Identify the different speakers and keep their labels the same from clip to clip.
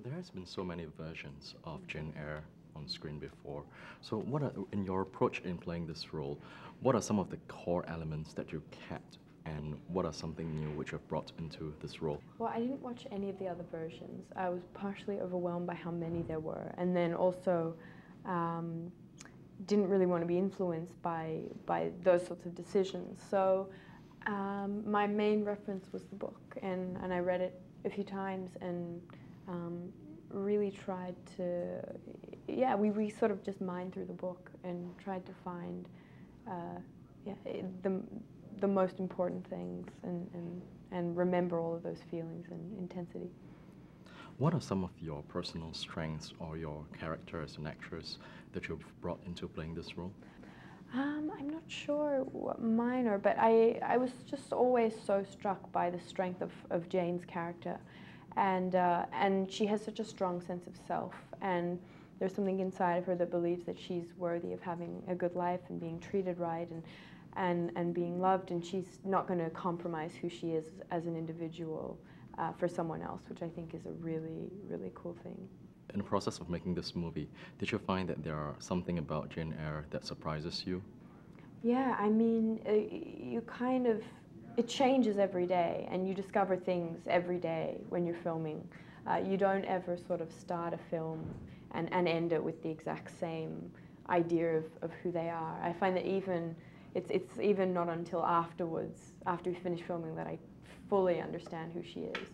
Speaker 1: There has been so many versions of Jane Eyre on screen before. So what are, in your approach in playing this role, what are some of the core elements that you kept and what are something new which you've brought into this role?
Speaker 2: Well, I didn't watch any of the other versions. I was partially overwhelmed by how many there were, and then also didn't really want to be influenced by those sorts of decisions. So my main reference was the book, and I read it a few times and really tried to, yeah, we sort of just mined through the book and tried to find the most important things and remember all of those feelings and intensity.
Speaker 1: What are some of your personal strengths or your character as an actress that you've brought into playing this role?
Speaker 2: I'm not sure what mine are, but I was just always so struck by the strength of Jane's character. And she has such a strong sense of self, and there's something inside of her that believes that she's worthy of having a good life and being treated right and being loved, and she's not going to compromise who she is as an individual for someone else, which I think is a really, really cool thing.
Speaker 1: In the process of making this movie, did you find that there are something about Jane Eyre that surprises you?
Speaker 2: Yeah, I mean, you kind of, it changes every day, and you discover things every day when you're filming. You don't ever sort of start a film and end it with the exact same idea of who they are. I find that it's even not until afterwards, after we finish filming, that I fully understand who she is.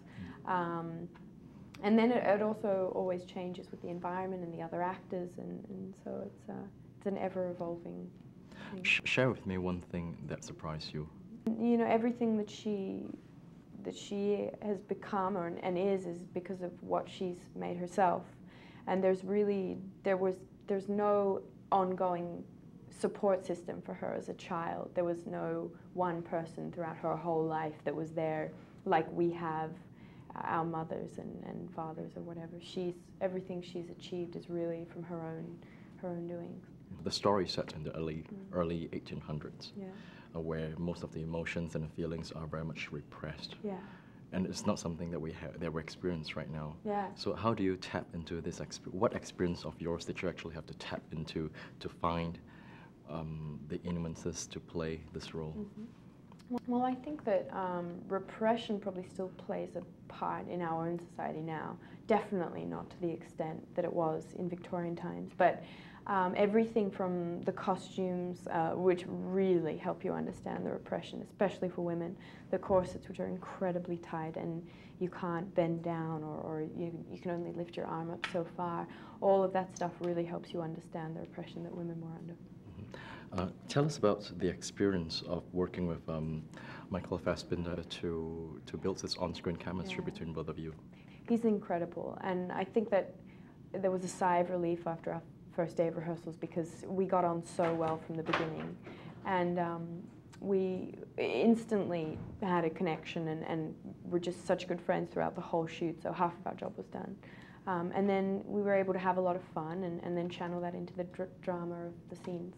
Speaker 2: And then it also always changes with the environment and the other actors, and so it's an ever-evolving thing.
Speaker 1: Share with me one thing that surprised you.
Speaker 2: You know, everything that she has become and is because of what she's made herself. And there's no ongoing support system for her as a child. There was no one person throughout her whole life that was there like we have our mothers and fathers or whatever. Everything she's achieved is really from her own doings.
Speaker 1: The story is set in the early 1800s,
Speaker 2: yeah.
Speaker 1: Where most of the emotions and the feelings are very much repressed.
Speaker 2: Yeah.
Speaker 1: And it's not something that we experience right now.
Speaker 2: Yeah.
Speaker 1: So how do you tap into this what experience of yours did you actually have to tap into to find the nuances to play this role?
Speaker 2: Mm-hmm. Well, I think that repression probably still plays a part in our own society now. Definitely not to the extent that it was in Victorian times, but everything from the costumes, which really help you understand the repression, especially for women, the corsets, which are incredibly tight and you can't bend down, or you can only lift your arm up so far. All of that stuff really helps you understand the repression that women were under.
Speaker 1: Tell us about the experience of working with Michael Fassbender to build this on-screen chemistry between both of you.
Speaker 2: He's incredible, and I think that there was a sigh of relief after our first day of rehearsals because we got on so well from the beginning, and we instantly had a connection and were just such good friends throughout the whole shoot, so half of our job was done. And then we were able to have a lot of fun and then channel that into the drama of the scenes.